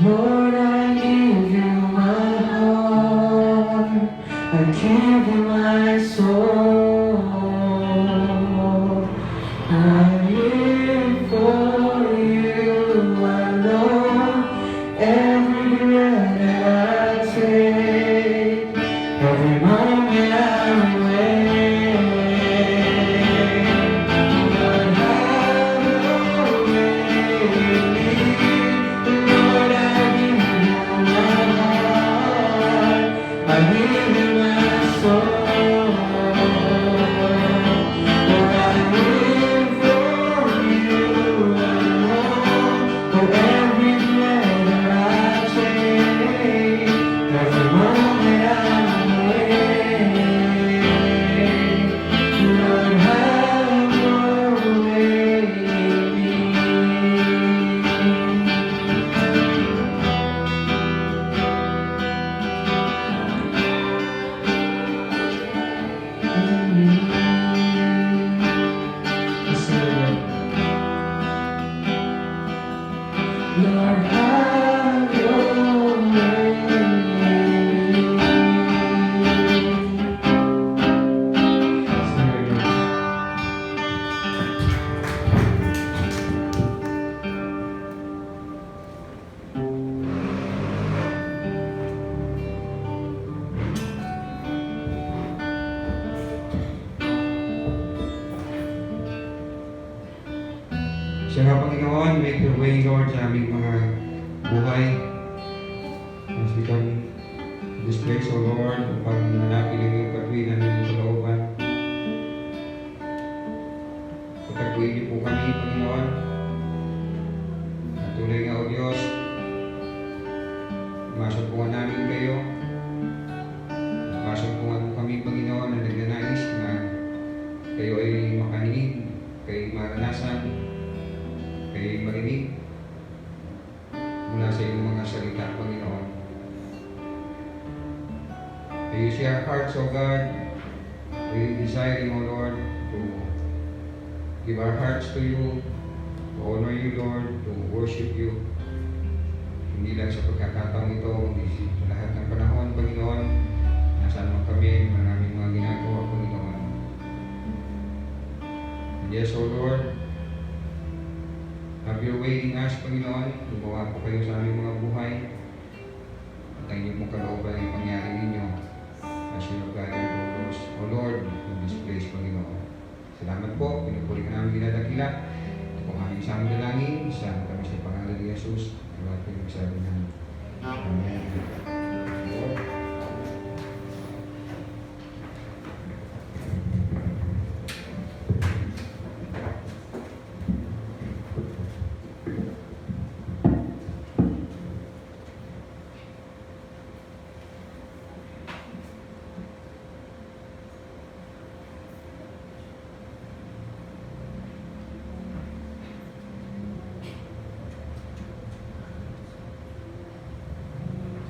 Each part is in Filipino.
Lord, I give you my heart, I give you my soul. I live for you alone. Every breath that I take, every moment I'm awake. Lord, have your way in me. Lord, I give you my heart, I give you my soul. Lord, I live for you alone. For every breath that I take, every moment I'm awake. Lord, have your way in me. Lord, have your way in me. Siya nga Panginoon, make your way, Lord, sa aming mga buhay. As we come to this place, O Lord, upang manapin ang iyong katwiran ng iyong kalooban. Pagkakuin niyo po kami, Panginoon. At tuloy nga, O Diyos, masumpungan namin kayo. Masumpungan mo kami, Panginoon, na nagnanais na kayo ay makaninig, kayo maranasan, kayo marinig mula sa iyong mga salita, Panginoon. May you see our hearts, O God, really desiring, O Lord, to give our hearts to you, to honor you, Lord, to worship you. Hindi lang sa pagkakataong ito, hindi sa lahat ng panahon, Panginoon. Nasaan man kami, maraming mga ginagawa, Panginoon. And yes, O Lord, have your way in us, Panginoon. Gumawa po kayo sa aming mga buhay. At ang inyong pong kalooban ay pangyari ninyo. As you have guided all those, O Lord, in this place, Panginoon. Salamat po. Pinupuli ka namin dinadakila. Ito po po ang aming samang dalangin. Isama kami sa pangalan ni Jesus. Ang ating magsabi namin. Amen. Lord.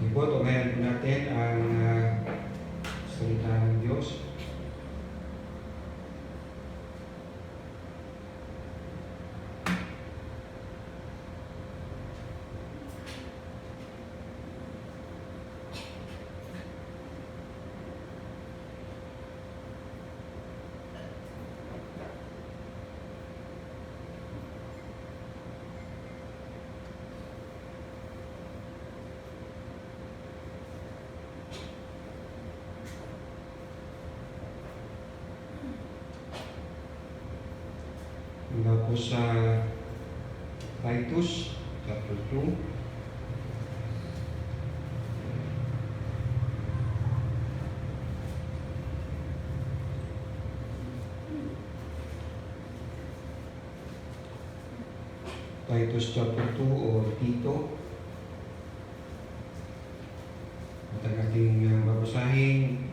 Sige po, tumayan po natin ang salita ng Diyos. Mula po sa Titus chapter 2. Titus chapter 2 o Tito. At ang ating babasahin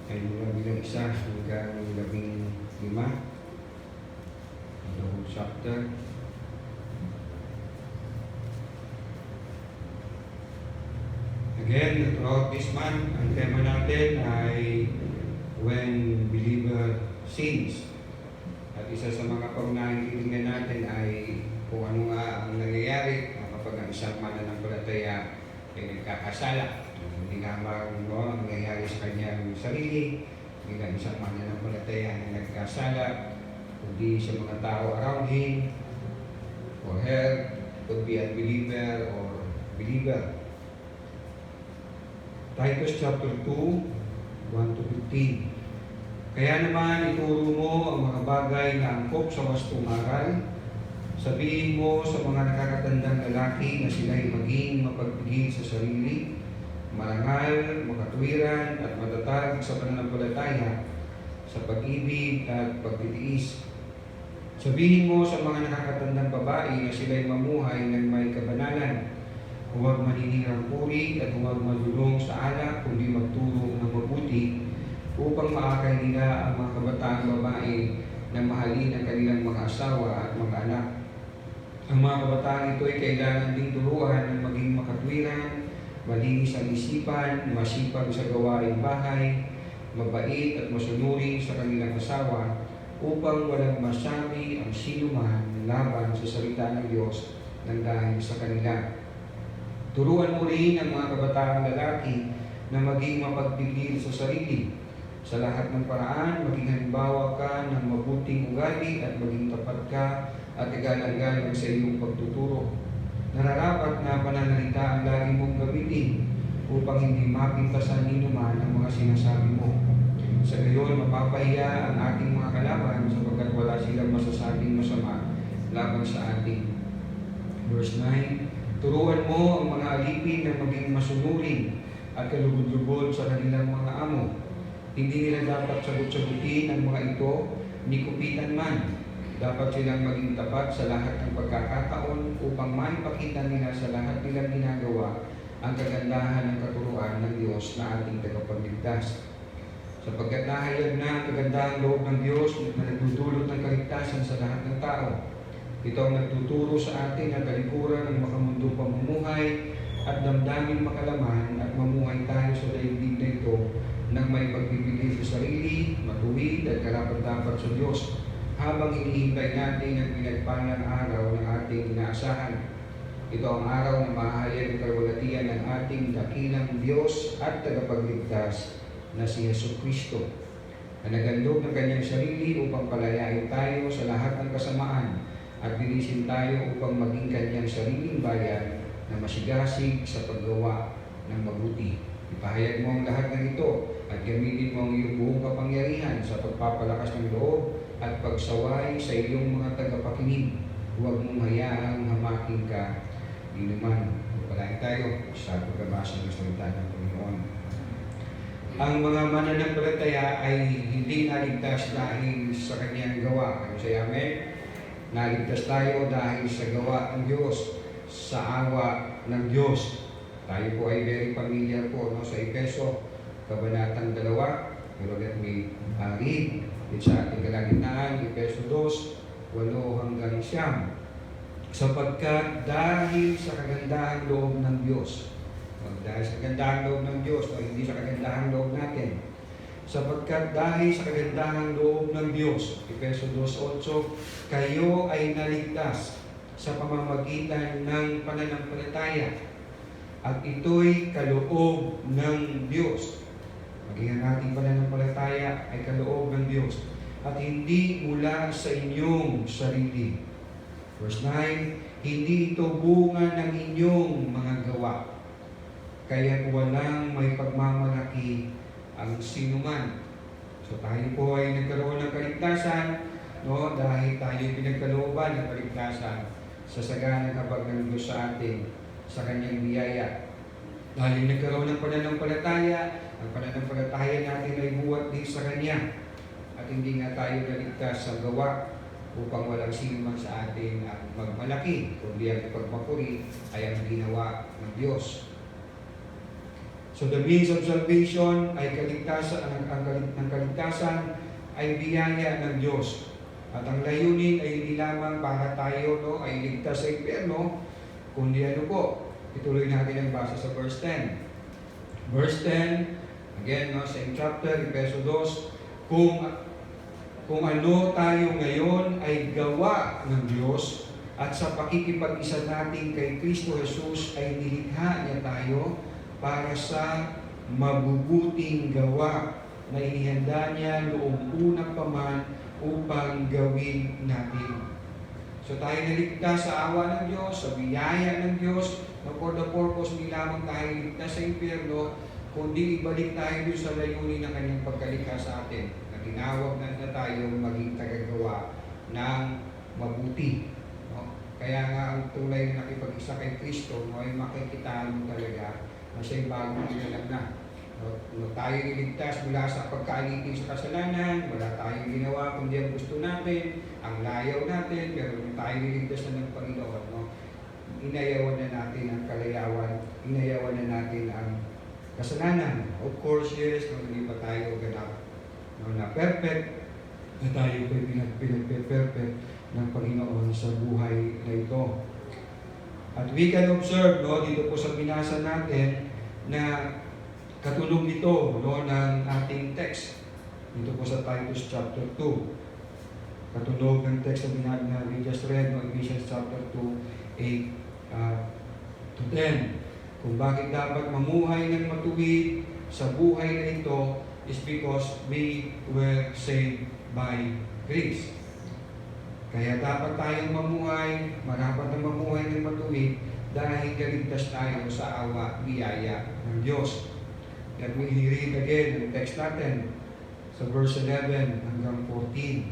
ay mula bilang 1 hanggang 15. The whole chapter. Again, throughout this month, ang tema natin ay When Believer Sins. At isa sa mga paunahing titingnan natin ay kung ano nga ang nangyayari kapag ang isang mananampalataya ay nagkakasala. Hindi lamang ang nangyayari sa kanyang sarili, bilang isang mananampalataya na nagkasala, kundi sa mga tao around him or her, could be unbeliever or believer. Titus chapter 2, 1-15. Kaya naman ituro mo ang mga bagay na angkop sa wastong aral. Sabihin mo sa mga nakakatandang lalaki na sila'y maging mapagpigil sa sarili, marangal, makatwiran at matatag sa pananampalataya, sa pag-ibig at pagtitiis. Sabihin mo sa mga nakakatandang babae na sila'y mamuhay ng may kabanalan, huwag maninirang puri at huwag madulong sa alak, kundi magturo ng mabuti upang maakay nila ang mga kabataang babae na mahalin ang kanilang mga asawa at mga anak. Ang mga kabataan ito ay kailangan ding turuan ng maging makatwiran, malinis ang isipan, masipag sa gawaing bahay, mabait at masunurin sa kanilang asawa, upang walang masabi ang sinuman laban sa salita ng Diyos ng dahil sa kanila. Turuan mo rin ang mga kabataang lalaki na maging mapagpigil sa sarili. Sa lahat ng paraan, maging halimbawa ka ng mabuting ugali at maging tapat ka at igalang-galang sa iyong pagtuturo. Nararapat na pananalita ang lagi mong gamitin upang hindi mapintasan ninuman ang mga sinasabi mo. Sa gayon, mapapahiya ang ating mga kalaban sapagkat wala silang masasabing masama laban sa atin. Verse 9, turuan mo ang mga alipin na maging masunurin at kalugod-lugod sa kanilang mga amo. Hindi nila dapat sagot-sagutin ang mga ito, ni kupitan man. Dapat silang maging tapat sa lahat ng pagkakataon upang maipakita nila sa lahat nilang ginagawa ang kagandahan ng katuruan ng Diyos na ating tagapagligtas. Sapagkat nahayag na ang kagandahang loob ng Diyos na nagdudulot ng kaligtasan sa lahat ng tao. Ito ang nagtuturo sa atin na talikuran ng makamundo pamumuhay at damdamin makalaman at mamuhay tayo sa daigdig na ito nang may pagbibigay sa sarili, matuwid at karapat-dapat sa Diyos habang hinihintay natin ang pinagpalang araw ng ating inaasahan. Ito ang araw na mahayag ang kalwalatian ng ating dakilang Diyos at tagapagligtas na si Jesucristo, na nagandog ng kanyang sarili upang palayain tayo sa lahat ng kasamaan at linisin tayo upang maging kanyang sariling bayan na masigasig sa paggawa ng mabuti. Ipahayag mo ang lahat ng ito at gamitin mo ang iyong buong kapangyarihan sa pagpapalakas ng loob at pagsaway sa iyong mga tagapakinig. huwag mong hayaang hamakin ka inuman. Palain tayo sa pagbabasa ng salita ng Panginoon. Ang mga mananampalataya ay hindi naligtas dahil sa kanyang gawa. Ano siya, amen? Naligtas tayo dahil sa gawa ng Diyos, sa awa ng Diyos. Tayo po ay very familiar po, no? Sa Efeso, Kabanatang 2, pero let me read it sa ating kalagitnaan, Efeso 2, 8 hanggang 9. Sapagkat dahil sa kagandahang loob ng Diyos, dahil sa kagandahang loob ng Diyos, o hindi sa kagandahang loob natin, sapagkat dahil sa kagandahang loob ng Diyos, Efeso 2:8, kayo ay naligtas sa pamamagitan ng pananampalataya, at ito'y kaloob ng Diyos. Maging ang ating pananampalataya ay kaloob ng Diyos, at hindi mula sa inyong sarili. Verse 9, hindi ito bunga ng inyong mga gawa, kaya't walang may pagmamalaki ang sinuman. So tayo po ay nagkaroon ng kaligtasan, no? Dahil tayo pinagkalooban ng kaligtasan sa saganang habag ng Diyos sa atin, sa kanyang biyaya. Dahil nagkaroon ng pananampalataya, ang pananampalataya natin ay buwat din sa Kanya. At hindi nga tayo naligtas sa gawa upang walang sino man sa atin at magmalaki, kundi ang pagpapuri ay ang ginawa ng Diyos. So the means of salvation ay kaligtasan, ang kaligtasan ay biyaya ng Diyos. At ang layunin ay hindi lamang para tayo, no, ay ligtas sa impyerno, kundi ano po, ituloy natin ang basa sa verse 10. Verse 10, again, no, same chapter, Efeso 2, kung ano tayo ngayon ay gawa ng Diyos, at sa pakikipag-isa natin kay Kristo Jesus ay nilikha niya tayo para sa mabubuting gawa na inihanda niya noong unang pa man upang gawin natin. So tayo naligtas sa awa ng Diyos, sa biyaya ng Diyos, na for the purpose hindi lamang tayo ligtas sa impyerno, kundi ibalik tayo doon sa layunin ng kanyang pagkalikha sa atin. Tinawag na tayo maging tagagawa ng mabuti. No? Kaya nga ang tunay na nakipag-isa kay Kristo, no, ay makikita mo talaga na siya'y bagong inalag na. No, tayo niligtas mula sa pagkaalipin sa kasalanan, wala tayong ginawa kundi ang gusto natin, ang layaw natin, pero kung tayo niligtas na ng Panginoon, no, inayawan na natin ang kalayawan, inayawan na natin ang kasalanan. Of course, yes, kung hindi pa tayo ganap na perfect, na tayo po pinag-perfect ng Panginoon sa buhay na ito. At we can observe, no, dito po sa binasa natin na katulong nito, no, ng ating text. Dito po sa Titus chapter 2. Katulong ng text na we just read, no, Ephesians chapter 2, 8 to 10. Kung bakit dapat mamuhay ng matuwid sa buhay na ito is because we were saved by grace. Kaya dapat tayong mamuhay, marapat na mamuhay ng matuwid dahil kaligtas tayo sa awa, biyaya ng Diyos. Let me read again ang text natin sa verse 11 hanggang 14.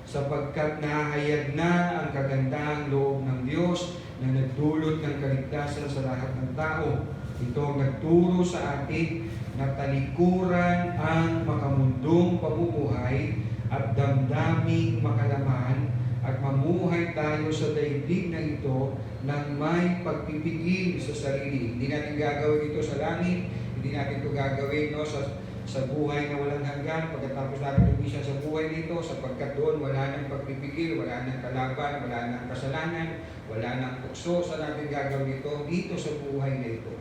Sapagkat nahayag na ang kagandahang loob ng Diyos na nagdulot ng kaligtasan sa lahat ng tao. Ito ang nagturo sa atin na talikuran ang makamundong pamumuhay at damdaming makalaman at mamuhay tayo sa daigdig na ito nang may pagpipigil sa sarili. Hindi natin gagawin ito sa langit, hindi natin ito gagawin, no, sa buhay na walang hanggan, pagkatapos natin umisa sa buhay nito, sapagkat doon wala nang pagpipigil, wala nang kalaban, wala nang kasalanan, wala nang tukso. Sa natin gagawin ito dito sa buhay na ito.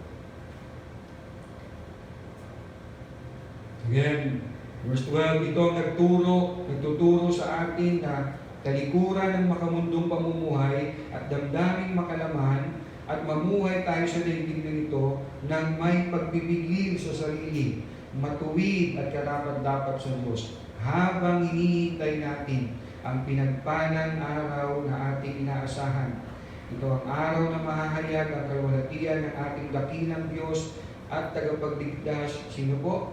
Again, verse 12, ito ang nagtuturo sa atin na talikuran ng makamundong pamumuhay at damdaming makalaman at mamuhay tayo sa daigdig na ito nang may pagpipigil sa sarili, matuwid at karapat-dapat sa Diyos, habang hinihintay natin ang pinagpalang araw na ating inaasahan. Ito ang araw na mahahayag ang kalwalhatian ng ating dakilang Diyos at tagapagligtas. Sino po?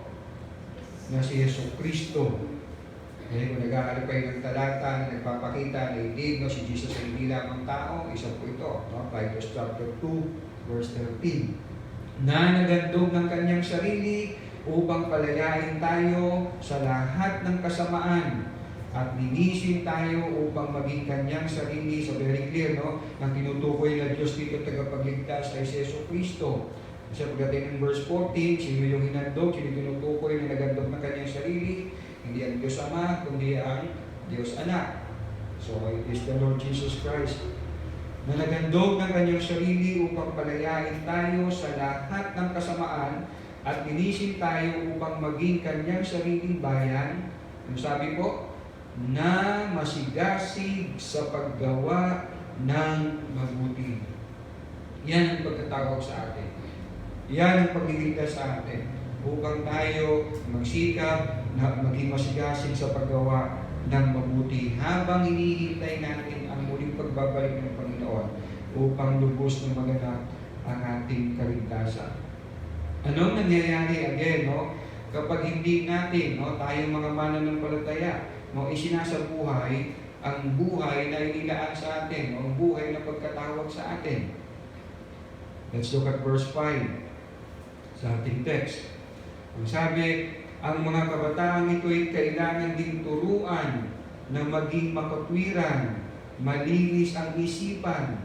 Na si Jesu Kristo. Kaya kung nag-aalap kayo ng talata na nagpapakita na hindi, no, si Jesus ay hindi lamang tao, isa po ito, no? Titus chapter 2, verse 13. Na nagandog ng kanyang sarili upang palayain tayo sa lahat ng kasamaan at linisin tayo upang maging kanyang sarili. So very clear, no? Ang tinutukoy na Diyos dito tagapagligtas ay si Yesu Cristo. Kasi pagdating ng verse 14, sino yung hinandog, sino tinutukoy na nagandog ng kanyang sarili? Hindi ang Diyos Ama, kundi ang Diyos Anak. So it is the Lord Jesus Christ na nagandog ng kanyang sarili upang palayain tayo sa lahat ng kasamaan at linisin tayo upang maging kanyang sariling bayan. Yung sabi po, na masigasig sa paggawa ng mabuti. Yan ang pagkatawag sa atin. Yan ang pagliligtas sa atin. Upang tayo magsikap na maging masigasig sa paggawa ng mabuti habang hinihintay natin ang muling pagbabalik ng Panginoon upang lubos na maganap ang ating kaligtasan. Anong nangyayari again, no? Kapag hindi natin, no, tayo mga mananampalataya, no, isinasabuhay ang buhay na inilaan sa atin, no, ang buhay na pagkatawag sa atin. Let's look at verse 5 sa ating text. Ang sabi, ang mga kabataang ito'y kailangan din turuan na maging makatwiran, malinis ang isipan,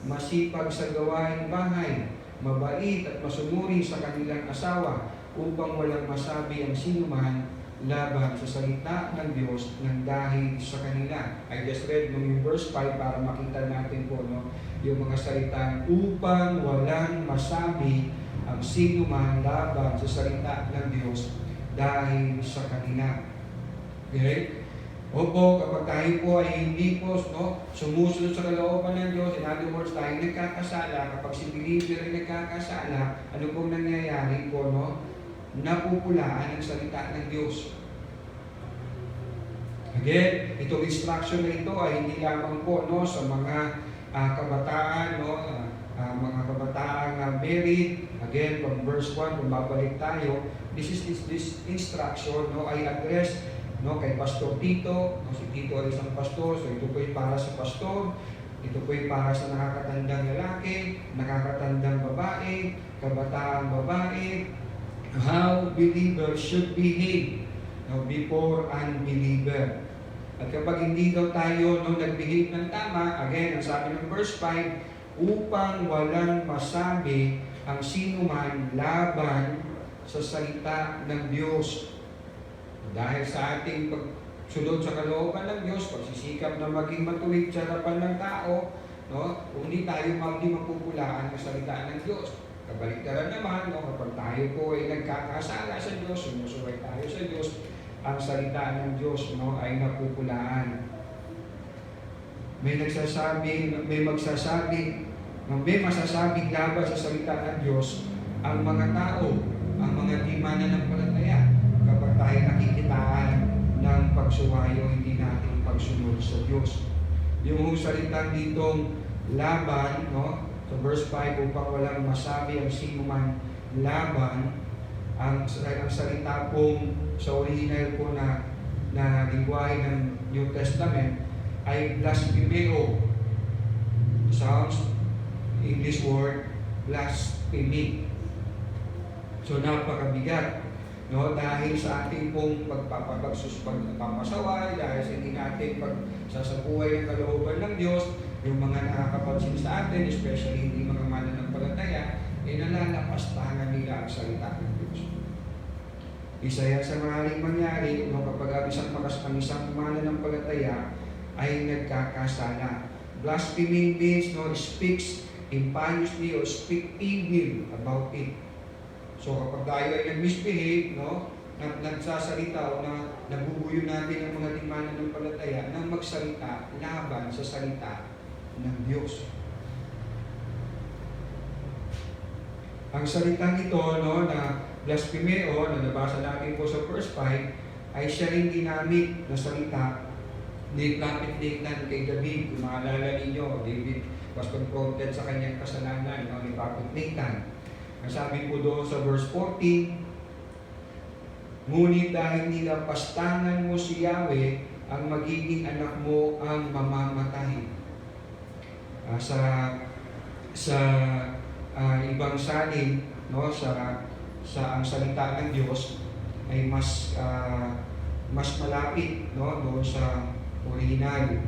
masipag sa gawaing bahay, mabait at masunuri sa kanilang asawa, upang walang masabi ang sinuman laban sa salita ng Diyos ng dahil sa kanila. I just read yung verse 5 para makita natin po, no, yung mga salitang upang walang masabi ang sinuman laban sa salita ng Diyos dahil sa kanila. Okay? Opo, kapag tayo po ay hindi po, no, sumusunod sa kalooban ng Diyos, in other words, tayo nagkakasala, kapag si believer ay nagkakasala, ano pong nangyayari po, no? Napupulaan ang salita ng Diyos. Again, itong instruction na ito ay hindi lamang po, no, sa mga kabataan, no, mga kabataang married. Again, from verse 1, kung babalik tayo, this instruction, no, ay address, no, kay Pastor Tito. No, si Tito ay isang pastor, so ito po ay para sa pastor. Ito po ay para sa nakakatandang lalaki, nakakatandang babae, kabataang babae, how believers should behave, no, before unbeliever. At kapag hindi daw tayo, no, nag-behave ng tama, again, ang sabi ng verse 5, upang walang masabi ang sinuman laban sa salita ng Diyos. Dahil sa ating pagsunod sa kalooban ng Diyos, pagsisikap na maging matuwid sa harapan ng tao, no, hindi tayo mapupulaan ng salita ng Diyos. Kabaliktaran naman, no, kapag tayo po ay nagkakasala sa Diyos, sumusuway tayo sa Diyos, ang salita ng Diyos, no, ay napupulaan. May masasabing laban sa salita ng Diyos ang mga tao, ang mga di mananampalataya, kapag tayo nakikitaan ng pagsuwayo, hindi natin pagsunod sa Diyos. Yung salitang ditong laban, no, sa verse 5, upang walang masabi ang sinuman laban, ang salita pong sa original po na lingwahe ng New Testament ay blasphemeo. Sounds English word, blasphemy. So napakabigat, no, dahil sa ating pong pagpapasaway, dahil sa hindi natin pagsasabuhay ng kalooban ng Diyos, yung mga nakakapansin sa atin, especially hindi mga mananampalataya, ay nalalapastangan nila ang salita ng Diyos. Isa yan sa maaaring mangyari, no, kapag ang isang mananampalataya ay nagkakasala. Blasphemy means, no, speaks impiously or speak evil about it. So kapag tayo ay nag-misbehave, no, nagsasalita o na nabubuyo natin ang mga di mananampalataya na magsalita laban sa salita ng Diyos. Ang salitang ito, no, na blasphemeo, na nabasa natin po sa verse 5, ay siya rin ginamit na salita ni Prophet Nathan kay David. Kung maalala ninyo, David was confronted sa kanyang kasalanan, no, ni Prophet Nathan. Ang sabi po doon sa verse 14, Ngunit dahil nilapastangan mo si Yahweh, ang magiging anak mo ang mamamatay. Sa ibang salin, no, sa ang salita ng Diyos ay mas malapit, no, doon sa original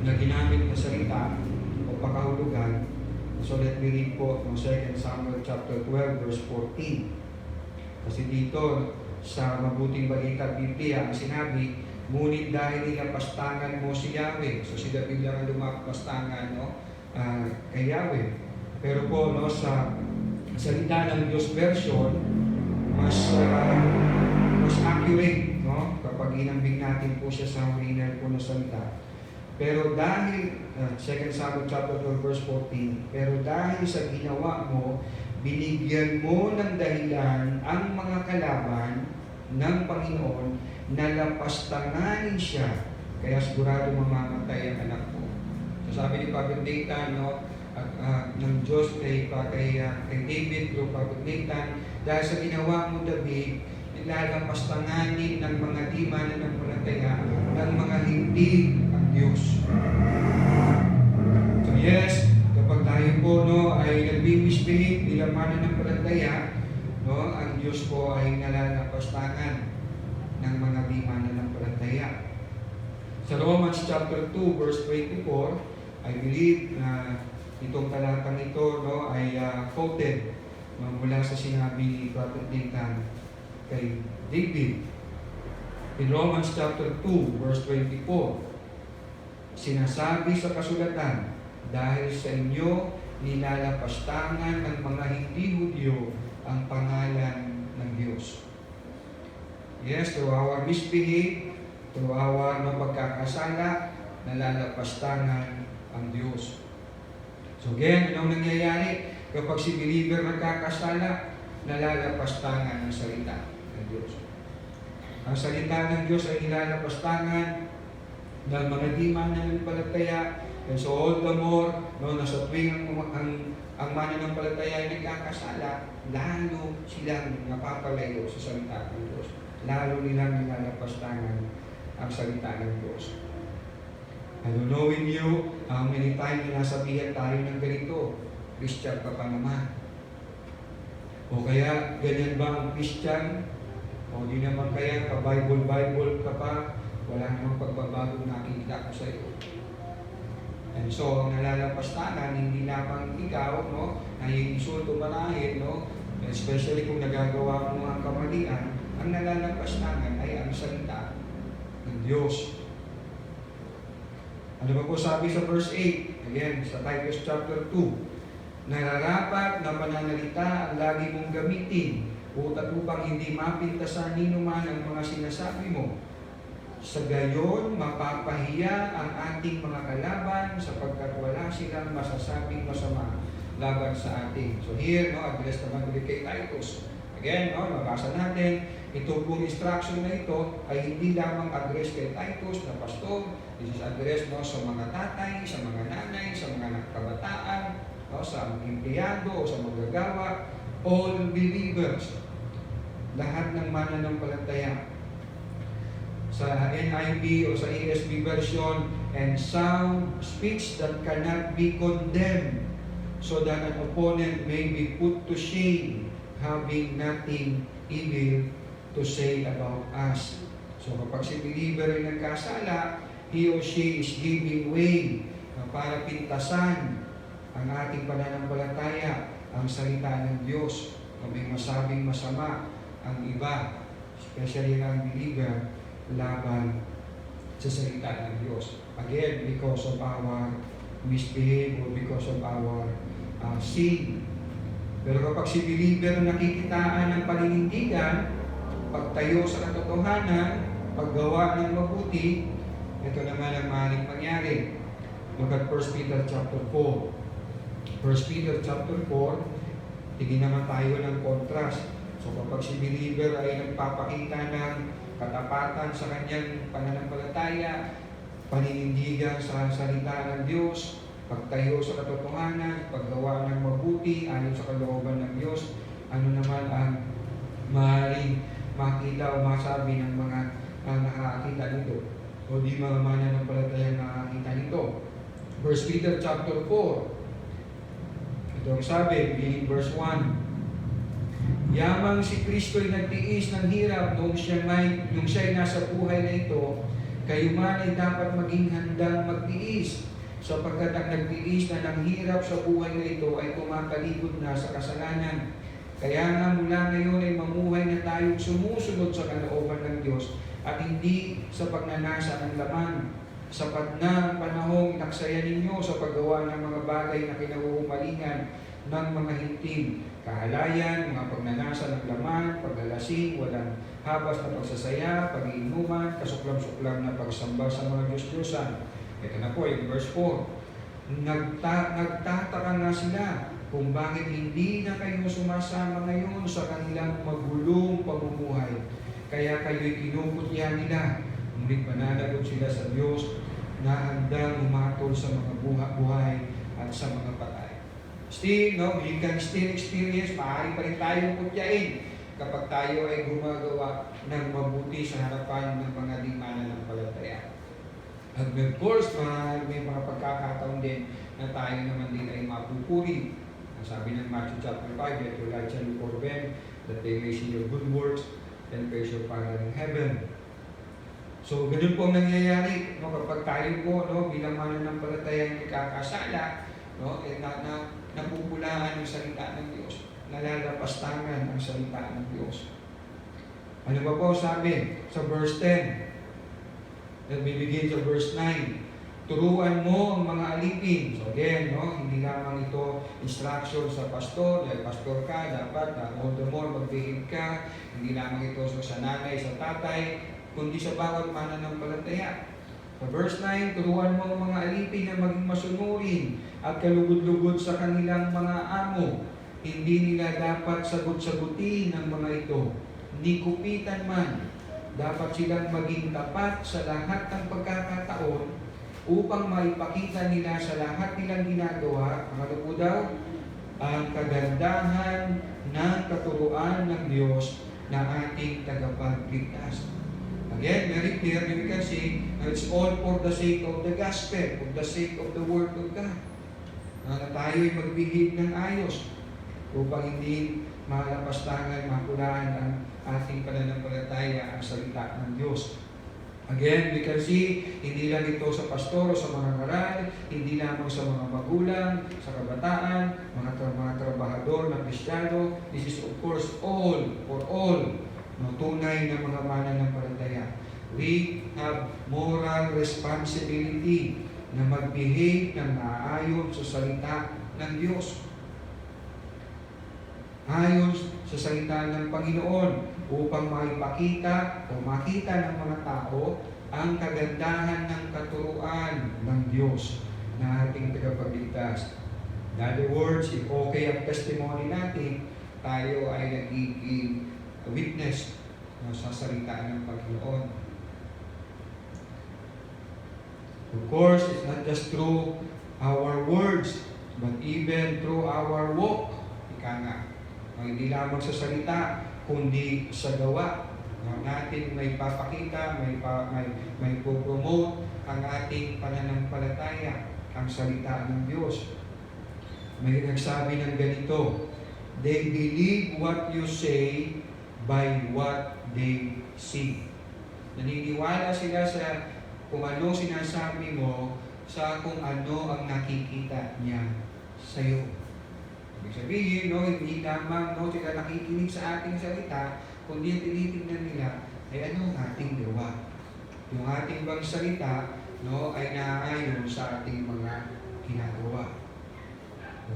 na ginamit na salita o pakahulugan. So let me read po no, 2 Samuel chapter 12 verse 14. Kasi dito sa Mabuting Balita Biblia ang sinabi, ngunit dahil nilapastangan mo si Yahweh. So si David lang ang lumapastangan, no, kay Yahweh. Pero po no, sa salita ng Diyos version, mas accurate, no, kapag inambing natin po siya sa original po na salita. Pero dahil 2 Samuel chapter 12 verse 14, pero dahil sa ginawa mo, binigyan mo ng dahilan ang mga kalaban ng Panginoon na lapastanganin siya, kaya sigurado mamamatay ang anak mo. So sabi ni Prophet Nathan, no, ng Diyos kay David through Prophet Nathan, dahil sa ginawa mo David, nilalapastanganin ng mga di mananampalataya ng mga hindi ang Diyos. So yes, kapag tayo po no, ay nagbimisbehave bilang mananampalataya, no, ang Diyos po ay nalalapastangan ng mga di mananampalataya. Sa Romans chapter 2 verse 24, I believe na itong talatang ito no, ay quoted mula sa sinabi ni Prophet Nathan kay David. In Romans chapter 2 verse 24, sinasabi sa kasulatan, dahil sa inyo nilalapastangan ng mga hindi Hudyo ang pangalan ng Diyos. Yes, through our misbehave, through our pagkakasala, nalalapastangan ang Diyos. So again, anong nangyayari? Kapag si believer nagkakasala, nalalapastangan ang salita ng Diyos. Ang salita ng Diyos ay nilalapastangan ng mga di mananampalataya. And so all the more, no, na sa tuwing ang mananampalataya ay nagkakasala, lalo silang napapalayo sa salita ng Diyos. Lalo nilang nilalapastangan ang salita ng Diyos. I don't know in you, how many times na nasabihan tayo ng ganito, Christian ka pa naman. O kaya, ganyan ba ang Christian? O di naman kaya, ka-Bible ka pa, wala namang pagbabago nakikita ko sa iyo. And so, ang nalalapastangan, hindi lamang ikaw, no, ay insulto manahin, no, especially kung nagagawa mo ang kamalian, ang nalalapastangan ay ang salita ng Diyos. Ano ba po sabi sa verse 8? Again, sa Titus chapter 2, nararapat na pananalita ang lagi mong gamitin upang hindi mapintasan ninuman ang mga sinasabi mo. Sa gayon, mapapahiya ang ating mga kalaban sapagkat wala silang masasabing masama laban sa atin. So here, no, address naman ulit kay Titus. Again, no, mabasa natin, ito pong instruction na ito ay hindi lamang address kay Titus na pastor. This is address, no, sa mga tatay, sa mga nanay, sa mga kabataan, no, sa empleyado o sa magagawa, all believers, lahat ng mananampalataya. Sa NIV o sa ESV version, and sound speech that cannot be condemned, so that an opponent may be put to shame, having nothing evil to say about us. So kapag si believer ay nagkasala, he or she is giving way para pintasan ang ating pananampalataya, ang salita ng Diyos. Kung may masabing masama ang iba, especially ang believer, laban sa salita ng Diyos. Again, because of our misbehave or because of our sin. Pero kapag si believer nakikitaan ng paninindigan, pagtayo sa katotohanan, paggawa ng mabuti, ito naman ang maaaring mangyari. Look at 1 Peter chapter 4. 1 Peter chapter 4, tingin naman tayo ng contrast. So kapag si believer ay nagpapakita ng katapatan sa kanyang pananampalataya, paninindigan sa salita ng Diyos, pagtayo sa katotohanan, paggawa ng mabuti ayon sa kalooban ng Diyos, ano naman ang maaaring makita o masabi ng mga nakakita nito o di mga mananampalatayang nakakita nito. 1 Peter chapter 4, ito ang sabi, beginning verse 1. Yamang si Kristo'y nagtiis ng hirap nung siya'y nasa buhay na ito, kayo man ay dapat maging handang magtiis, sapagkat ang nagtiis na ng hirap sa buhay na ito ay tumatalikod na sa kasalanan. Kaya nga mula ngayon ay mamuhay na tayong sumusunod sa kalooban ng Diyos at hindi sa pagnanasa ng laman. Sapat na ang panahong inaksaya ninyo sa paggawa ng mga bagay na kinahuhumalingan ng mga hinting, kahalayan, mga pagnanasa ng laman, paglalasing, walang habas na pagsasaya, pag-iinuman, kasuklam-suklam na pagsamba sa mga Diyos-Diyosan. Ito na po yung verse 4. Nagtataka nga sila kung bakit hindi na kayo sumasama ngayon sa kanilang magulong pamumuhay. Kaya kayo'y kinuputya nila. Ngunit mananagot sila sa Diyos na handang umatol sa mga buhay at sa mga patay. Still, we can still experience, maaari pa rin tayong putyain kapag tayo ay gumagawa ng mabuti sa harapan ng mga di mananampalataya. At of course, may mga pagkakataon din na tayo naman din ay mapupuri. Ang sabi ng Matthew chapter 5, that your light shine before men, that they may see your good works and praise your Father in heaven. So, ganun po ang nangyayari kapag tayo po bilang mananampalataya ay kakasala, napupulaan ang salita ng Diyos, nalalapastangan ang salita ng Diyos. Ano ba po sabi sa verse 10? Nagbibigay sa verse 9. Turuan mo ang mga alipin. So again, hindi lamang ito instruction sa pastor, dahil pastor ka, dapat all the more mag-behave ka. Hindi lamang ito sa nanay, sa tatay, kundi sa bawat mananampalataya. Sa verse 9, turuan mo ang mga alipin na maging masunurin at kalugod-lugod sa kanilang mga amo. Hindi nila dapat sagot-sagutin ang mga ito, ni kupitan man. Dapat silang maging tapat sa lahat ng pagkakataon upang maipakita nila sa lahat nilang ginagawa, ano po daw, ang kagandahan ng katuruan ng Diyos na ating tagapagligtas. Again, very clearly we can see it's all for the sake of the gospel, for the sake of the word of God. Na tayo'y magbihig ng ayos upang hindi malapastangan, makulaan ang ating pananampalataya ang salita ng Diyos. Again, we can see, hindi lang ito sa pastor o sa mga ngaral, hindi lamang sa mga magulang, sa kabataan, mga trabahador na Kristiyano. This is of course all, for all, tunay na mga mananampalataya. We have moral responsibility na mag-behave ng naayon sa salita ng Diyos. Ayon sa salita ng Panginoon upang maipakita o makita ng mga tao ang kagandahan ng katuruan ng Diyos na ating tagapagligtas. In other words, if okay ang testimony natin, tayo ay nagiging witness sa salita ng Panginoon. Of course, it's not just through our words, but even through our walk. Ika nga, hindi lamang sa salita, kundi sa gawa. Natin may papakita, may po-promote ang ating pananampalataya, ang salita ng Diyos. May nagsabi ng ganito, they believe what you say by what they see. Naniniwala sila sa kung ano sinasabi mo sa kung ano ang nakikita niya sa iyo. Ibig sabihin, hindi lamang sila nakikinig sa ating salita, kundi ang tinitingnan nila ay ano ang ating gawa. Yung ating bang salita ay naaayon sa ating mga ginagawa.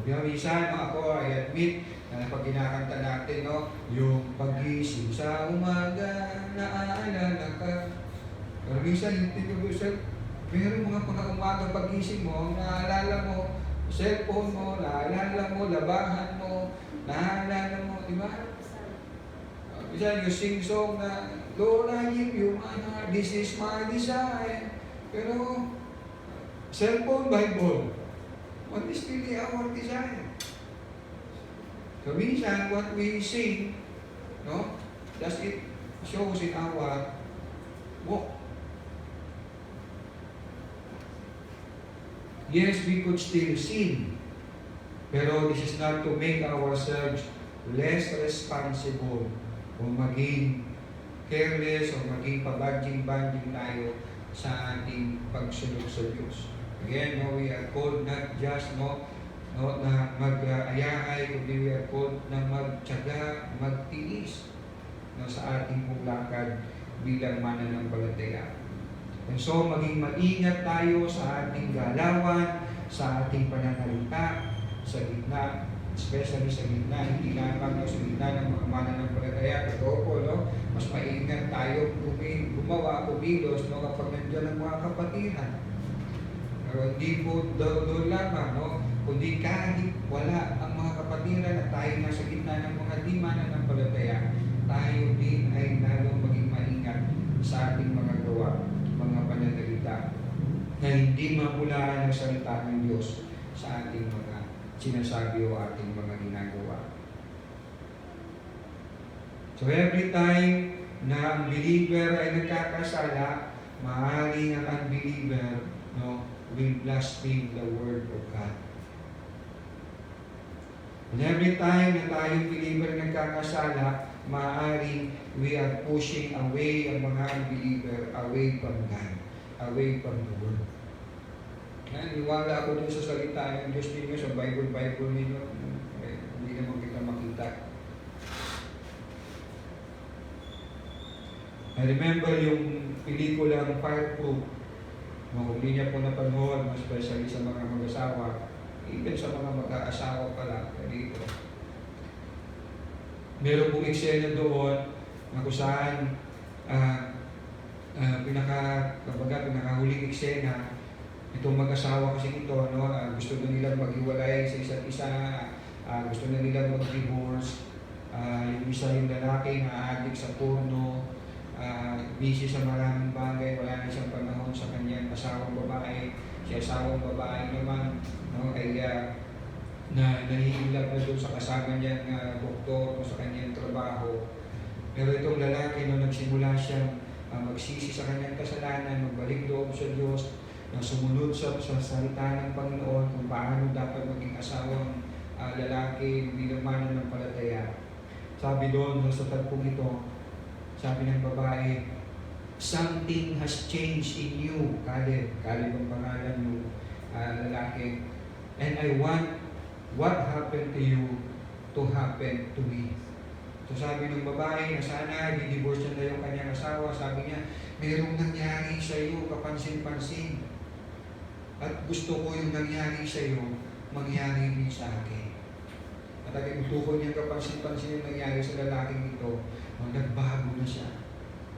Minsan, ako I admit na pag kinakanta natin, yung pag-gising sa umaga, naaalala ka. Pero minsan, meron mga pag-umaga pag-gising mo, naaalala mo, cellphone mo, naaalala mo, labahan mo, naaalala mo, di ba? Minsan, you sing song na, Lord, I give you my heart, this is my desire. Pero, cellphone, Bible, what is really our desire? So minsan, what we sing, does it show us in our walk. Yes, we could still sin, pero this is not to make ourselves less responsible o maging careless o maging pabadjing-badjing tayo sa ating pagsunod sa Diyos. Again, we are called not just na mag-ayahay, kundi we are called na magtiyaga, magtiis sa ating lakad bilang mananampalataya. And so, maging maingat tayo sa ating galawan, sa ating pananalita, sa gitna, especially sa gitna, hindi lamang sa gitna ng mga mananampalataya. Totoo po, mas maingat tayo kumilos kapag nandiyan ang mga kapatiran. Pero hindi po doon lamang, kundi kahit wala ang mga kapatiran at tayo nasa gitna ng mga di mananampalataya, tayo din ay lalong maging maingat sa ating mga gawa, mga pananalita, na hindi mamulaan ang salita ng Diyos sa ating mga sinasabi o ating mga ginagawa. So every time na ang believer ay nagkakasala, maaaring ang unbeliever will blaspheme the word of God. And every time na tayong believer nagkakasala, maaaring we are pushing away ang mga unbeliever away from God, away from the word. Niwala ako dun sa salita ng Diyos ninyo, sa Bible ninyo, hindi naman kita makita. I remember yung pelikulang Fireproof, kung hindi niya po napanood, especially sa mga mag-asawa, even sa mga mag-aasawa pala, dito. Meron pong eksena doon na kung saan pinakahuling eksena, itong mag-asawa kasi ito, gusto na nilang maghiwalay sa isa't isa, gusto na nilang mag-divorce, yung isa yung lalaki na addict sa porno, busy sa maraming bagay, wala na siyang panahon sa kanyang asawang babae, si asawang babae naman, ay nahihilap na doon sa kasama niyang doktor o sa kanyang trabaho. Pero itong lalaki, nagsimula siyang magsisi sa kanyang kasalanan, magbalik loob sa Diyos, na sumunod sa salita ng Panginoon kung paano dapat maging asawang lalaki bilang mananampalataya. Sabi doon sa tagpong ito, sabi ng babae, something has changed in you, Caleb ang pangalan ng lalaki, and I want what happened to you to happen to me. So sabi ng babae na sana di-divorce na yung kanyang asawa, sabi niya, mayroong nangyari sa iyo kapansin-pansin. At gusto ko yung nangyari sa iyo, mangyari din sa akin. At ang gusto niya kapansin-pansin yung nangyari sa lalaking ito, nagbago na siya.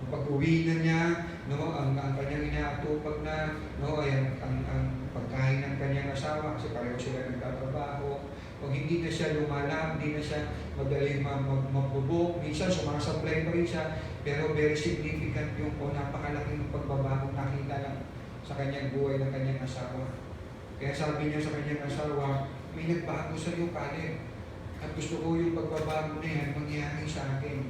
Pag-uwi na niya, ang kanyang inaatupag na, ay ang pagkain ng kanyang asawa, kasi pareho sila nagtatrabaho. Pag hindi na siya lumalam, hindi na siya madaling mabubok, minsan sumasablay pa rin siya, pero very significant yung napakalaking pagbabagong nakita lang sa kanyang buhay ng kanyang asawa. Kaya sabi niya sa kanyang asawa, may nagbago sa iyo, Caleb. At gusto ko yung pagbabago na yan mangyari sa akin.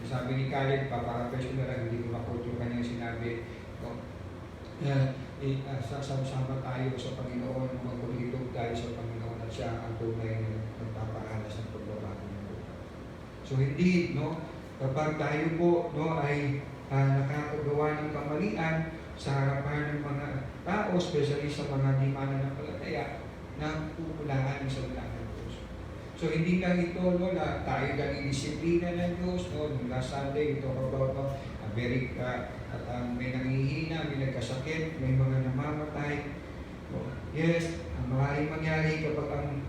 Sabi ni Caleb, paparapes ko na lang, hindi ko makot yung kanyang sinabi. Sama tayo sa Panginoon, magpagilog tayo sa Panginoon at siya ang tunay na nagpapahalas ng pagbabago ng buhay. So hindi, kapag tayo po ay nakakagawa ng kamalian sa harapan ng mga tao, especially sa mga di mananampalataya, na pupulaan ng salita ng Diyos. So hindi lang ito, na tayo lang i-disiplina ng Diyos, last Sunday, ito about at may nangihina, may nagkasakit, may mga namamatay. Yes, ang maaaring mangyari kapag ang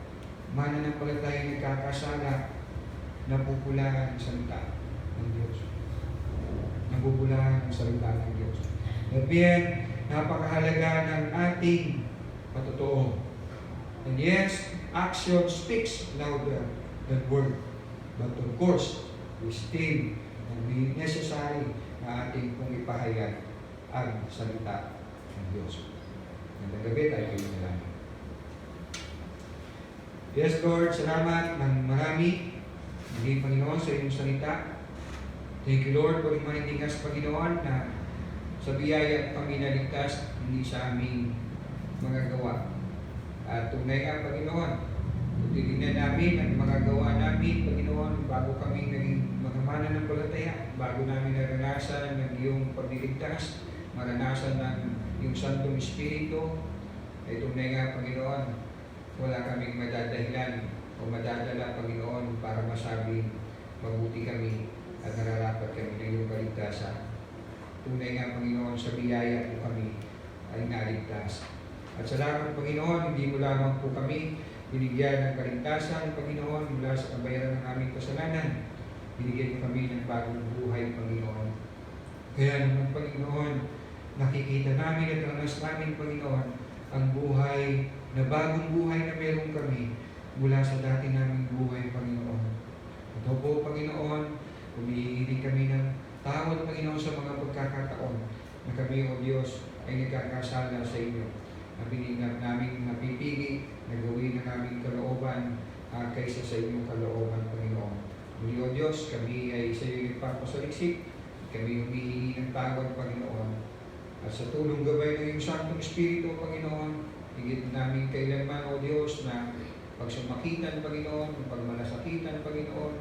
mananampalataya nagkakasala, napupulaan ang salita ng Diyos. Napupulaan ang salita ng Diyos. At yan, napakahalaga ng ating patotoo. And yes, action speaks louder than word. But of course, we still will be necessary na ating pong ipahayag ang salita ng Diyos. Ngayong gabi tayo pinalangin. Yes, Lord, salamat ng marami. Hindi, Panginoon, sa iyong salita. Thank you, Lord, for reminding us, Panginoon, na sa biyaya kami naligtas, hindi sa aming mga gawa. At tunay nga, Panginoon, kung titignan namin ang mga gawa namin, Panginoon, bago kami naging mga mananampalataya, bago namin naranasan ng iyong pagliligtas, maranasan ng iyong Santong Espiritu, ay tunay nga, Panginoon, wala kaming madadahilan o madadala, Panginoon, para masabing mabuti kami at nararapat kami ng iyong kaligtasan. Tunay nga, Panginoon, sa biyaya po kami ay naligtas. At salamat, Panginoon, hindi mo lamang po kami binigyan ng kaligtasan, Panginoon, mula sa kabayaran ng aming kasalanan. Binigyan mo kami ng bagong buhay, Panginoon. Kaya naman, Panginoon, nakikita namin at ranas namin, Panginoon, ang buhay na bagong buhay na meron kami mula sa dati naming buhay, Panginoon. Ito po, Panginoon, humihingi kami ng tawad, Panginoon, sa mga pagkakataon na kami, O Diyos, ay nagkakasala sa inyo. Na binigyan namin napipili na gawin na naming kalooban kaysa sa inyong kalooban, Panginoon. Muli, O Diyos, kami ay sa iyo nagpapasaliksik. Kami humihingi ng tawad, Panginoon. At sa tulong gabay ng iyong Santong Espiritu, Panginoon, higit namin kailanman, O Diyos, na pagsumakitan, Panginoon, pagmalasakitan, Panginoon,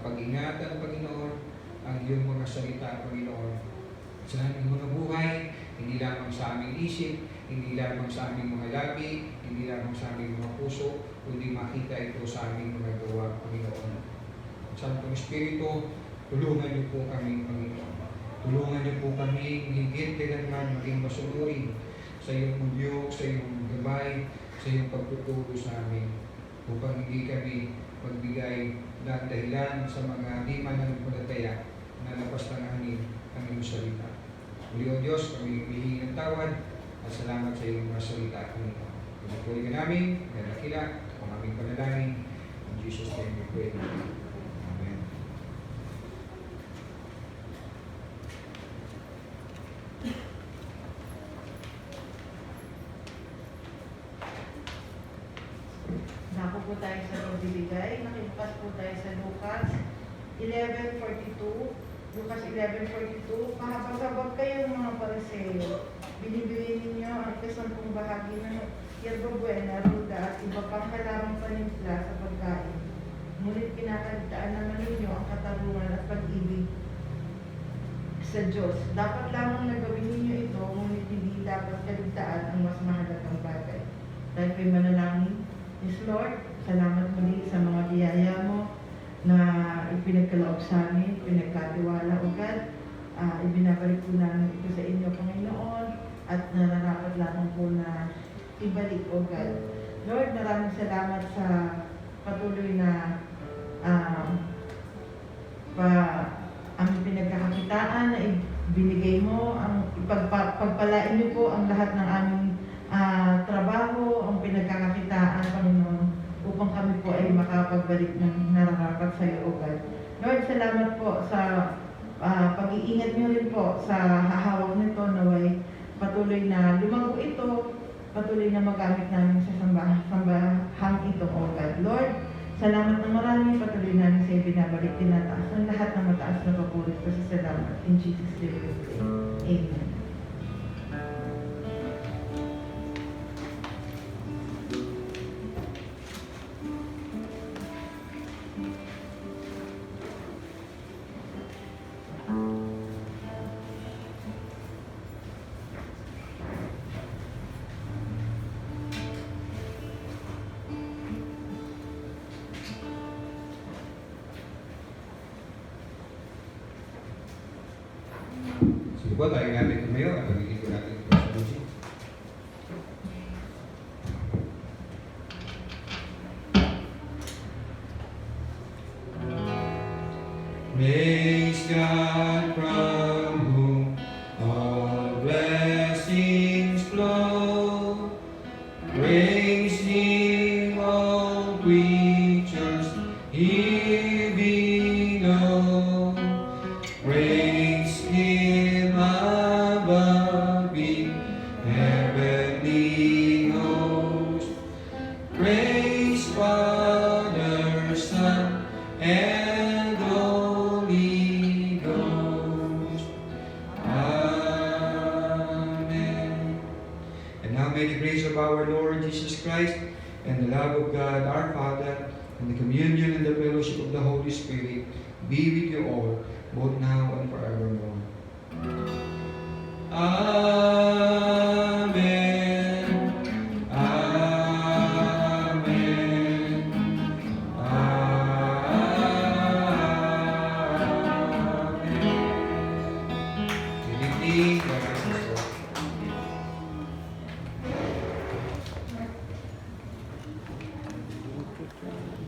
pag-ingatan, Panginoon, ang iyong mga salita, Panginoon. Sa aming mga buhay, hindi lamang sa aming isip, hindi lamang sa aming mga labi, hindi lamang sa aming mga puso, kundi makita ito sa aming mga gawa, Panginoon. Santong Espiritu, tulungan niyo po kami, Panginoon. Tulungan niyo po kami higit kailanman maging masunurin sa iyong udyok, sa iyong gabay, sa iyong pagtuturo sa amin. Upang hindi kami magbigay ng dahilan sa mga di mananampalataya na napastanganin ang iyong salita. Muli, O Diyos, kami humihingi ng tawad at salamat sa iyong mga salita, Panginoon. Pinagpuli ka namin, dalakila, ang aming panalangin. In Jesus' name we pray. Amen. Dako po tayo sa pagbibigay. Nakibukas po tayo sa Lucas 11:42. Lucas 11:42. Pahabag-habag kayong mga Pariseo. Binibili ninyo ang ikasampung bahagi ng yerba buena, ruda at iba pang halamang panimpla sa pagkain. Ngunit kinakaligtaan naman ninyo ang katarungan at pag-ibig sa Diyos. Dapat lamang nagawin ninyo ito, ngunit hindi dapat kaligtaan ang mas mahalagang bagay. Dahil ko'y manalangin. Yes, Lord, salamat muli sa mga biyaya mo na ipinagkaloob sa amin, pinagkatiwala, O God. Ibinabalik po namin ito sa inyo, Panginoon, at nararapat lamang po na ibalik, O God. Lord, maraming salamat sa patuloy na ang pinagkakakitaan na ibinigay mo, ang pagpalain niyo po ang lahat ng aming trabaho, ang pinagkakakitaan, Panginoon, upang kami po ay makapagbalik ng nararapat sa iyo, O God. Lord, salamat po sa pag-iingat niyo rin po sa hahawak nito, naway patuloy na lumago ito, patuloy na magamit namin sa sambahang ito, O God. Lord, salamat na marami, patuloy namin sa iyo binabalik, tinataas ang lahat ng mataas na papulit ko sa salamat. In Jesus' name we pray. Amen. Sige po, tayo natin tumayo at pagiging ko natin ito sa music. Praise God from whom all blessings flow. Praise Him, all creatures here below. Praise Him above in heavenly hosts. Praise Father, Son, and Holy Ghost. God, and the communion and the fellowship of the Holy Spirit be with you all, both now and forevermore. Amen. Amen. Amen. Good evening.